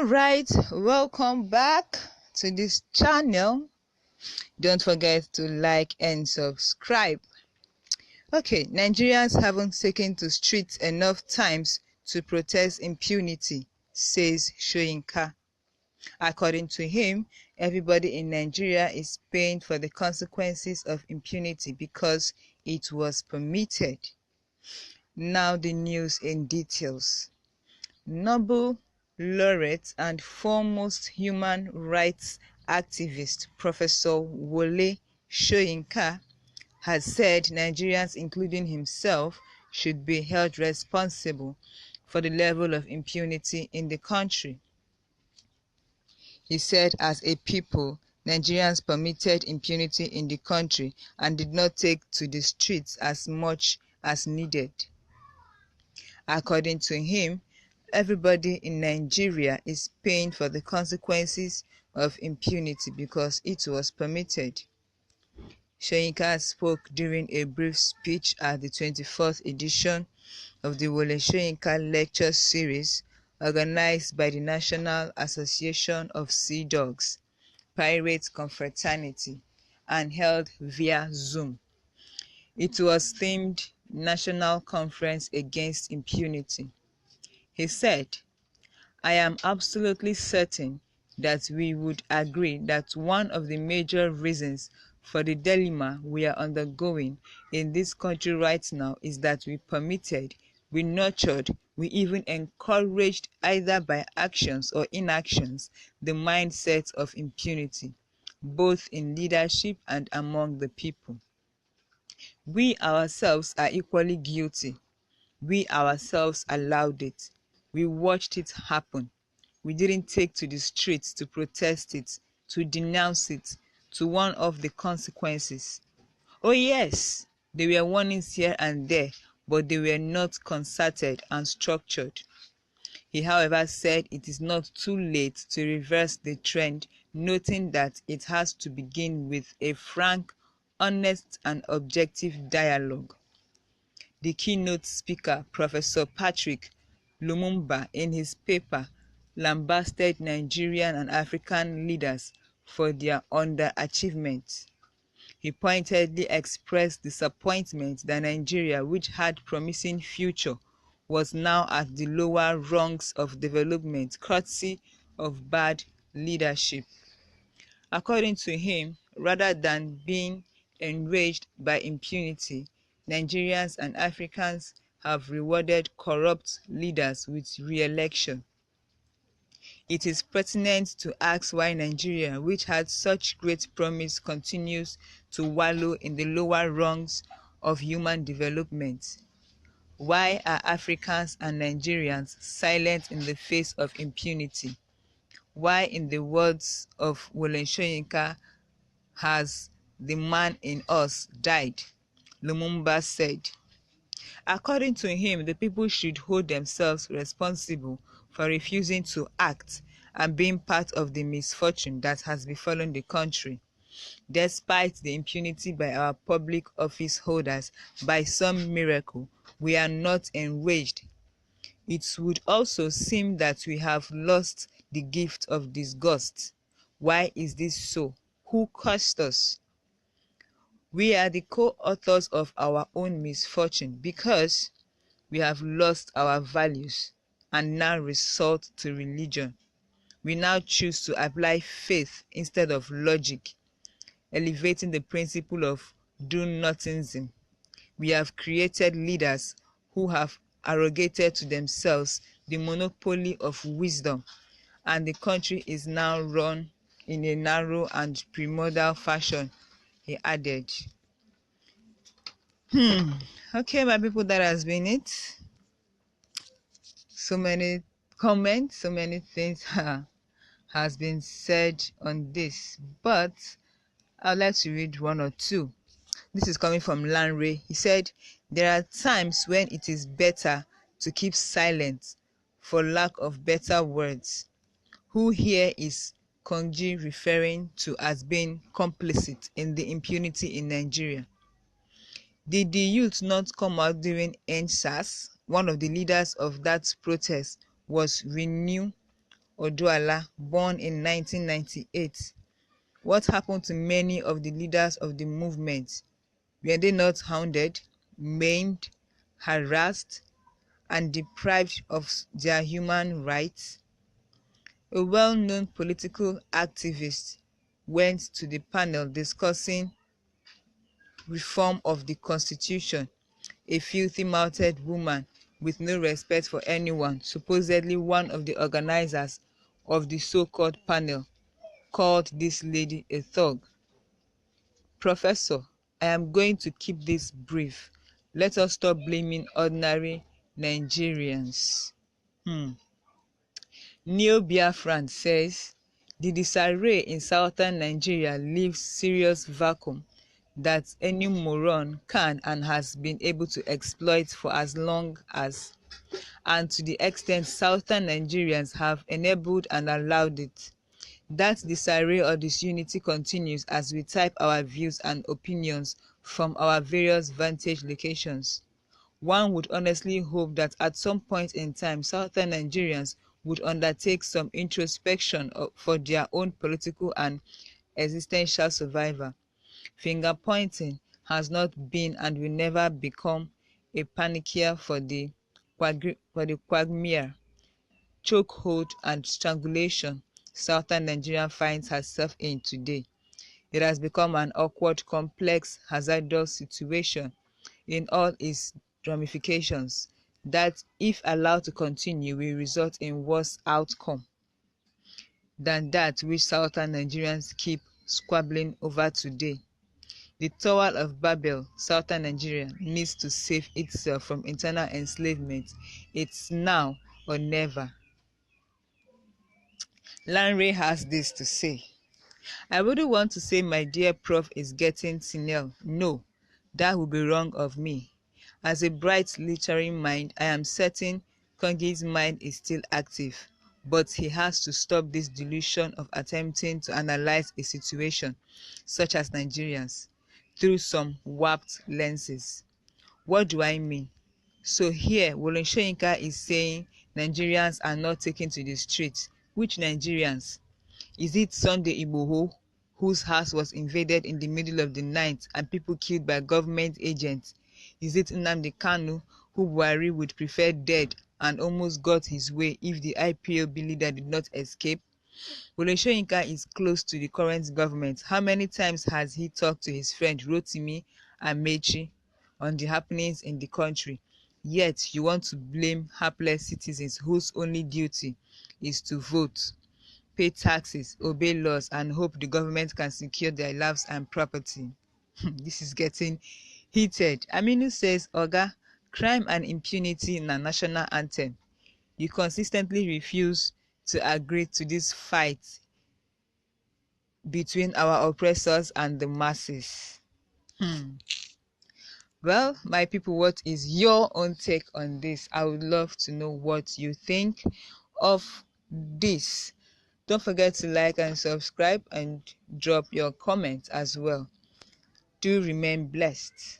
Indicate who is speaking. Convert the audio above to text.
Speaker 1: Alright, welcome back to this channel. Don't forget to like and subscribe. Okay, Nigerians haven't taken to streets enough times to protest impunity, says Soyinka. According to him, everybody in Nigeria is paying for the consequences of impunity because it was permitted. Now the news in details. Nobel laureate and foremost human rights activist Professor Wole Soyinka has said Nigerians, including himself, should be held responsible for the level of impunity in the country. He said, as a people, Nigerians permitted impunity in the country and did not take to the streets as much as needed. According to him, everybody in Nigeria is paying for the consequences of impunity because it was permitted. Soyinka spoke during a brief speech at the 24th edition of the Wole Soyinka Lecture Series organized by the National Association of Sea Dogs, Pirate Confraternity, and held via Zoom. It was themed National Conference Against Impunity. He said, I am absolutely certain that we would agree that one of the major reasons for the dilemma we are undergoing in this country right now is that we permitted, we nurtured, we even encouraged, either by actions or inactions, the mindset of impunity, both in leadership and among the people. We ourselves are equally guilty. We ourselves allowed it. We watched it happen. We didn't take to the streets to protest it, to denounce it, to warn of the consequences. Oh yes, there were warnings here and there, but they were not concerted and structured. He, however, said it is not too late to reverse the trend, noting that it has to begin with a frank, honest, and objective dialogue. The keynote speaker, Professor Patrick Lumumba, in his paper, lambasted Nigerian and African leaders for their underachievement. He pointedly expressed disappointment that Nigeria, which had promising future, was now at the lower rungs of development courtesy of bad leadership. According to him, rather than being enraged by impunity, Nigerians and Africans have rewarded corrupt leaders with re-election. It is pertinent to ask why Nigeria, which had such great promise, continues to wallow in the lower rungs of human development. Why are Africans and Nigerians silent in the face of impunity? Why, in the words of Wole Soyinka, has the man in us died? Lumumba said. According to him, the people should hold themselves responsible for refusing to act and being part of the misfortune that has befallen the country. Despite the impunity by our public office holders, by some miracle, we are not enraged. It would also seem that we have lost the gift of disgust. Why is this so? Who caused us? We are the co-authors of our own misfortune because we have lost our values and now resort to religion. We now choose to apply faith instead of logic, elevating the principle of do-nothingism. We have created leaders who have arrogated to themselves the monopoly of wisdom, and the country is now run in a narrow and primordial fashion, he added. Okay, my people, that has been it. So many comments, so many things has been said on this, but I'd like to read one or two. This is coming from Lanre. He said, there are times when it is better to keep silent for lack of better words. Who here is Konji referring to as being complicit in the impunity in Nigeria? Did the youth not come out during ссømß? One of the leaders of that protest was Renew Oduala, born in 1998. What happened to many of the leaders of the movement? Were they not hounded, maimed, harassed, and deprived of their human rights? A well-known political activist went to the panel discussing reform of the constitution. A filthy-mouthed woman with no respect for anyone, supposedly one of the organizers of the so-called panel, called this lady a thug. Professor, I am going to keep this brief. Let us stop blaming ordinary Nigerians. Neo-Biafran says the disarray in southern Nigeria leaves serious vacuum that any moron can and has been able to exploit for as long as, and to the extent southern Nigerians have enabled and allowed it. That disarray or disunity continues as we type our views and opinions from our various vantage locations. One would honestly hope that at some point in time, southern Nigerians would undertake some introspection for their own political and existential survival. Finger-pointing has not been and will never become a panacea for the quagmire, chokehold and strangulation southern Nigeria finds herself in today. It has become an awkward, complex, hazardous situation in all its ramifications that, if allowed to continue, will result in worse outcome than that which southern Nigerians keep squabbling over today. The Tower of Babel, southern Nigeria, needs to save itself from internal enslavement. It's now or never. Lanre has this to say. I wouldn't want to say my dear prof is getting senile. No, that would be wrong of me. As a bright literary mind, I am certain Kongi's mind is still active, but he has to stop this delusion of attempting to analyze a situation, such as Nigerians, through some warped lenses. What do I mean? So here, Wole is saying Nigerians are not taken to the streets. Which Nigerians? Is it Sunday Igboho, whose house was invaded in the middle of the night and people killed by government agents? Is it Nnamdi Kanu, who Buhari would prefer dead and almost got his way if the IPOB leader did not escape? Wole is close to the current government. How many times has he talked to his friend Rotimi and Mechi on the happenings in the country? Yet you want to blame hapless citizens whose only duty is to vote, pay taxes, obey laws, and hope the government can secure their lives and property. This is getting heated. Aminu says, Oga, crime and impunity in a national anthem. You consistently refuse to agree to this fight between our oppressors and the masses. Well, my people, what is your own take on this? I would love to know what you think of this. Don't forget to like and subscribe and drop your comments as well. Do remain blessed.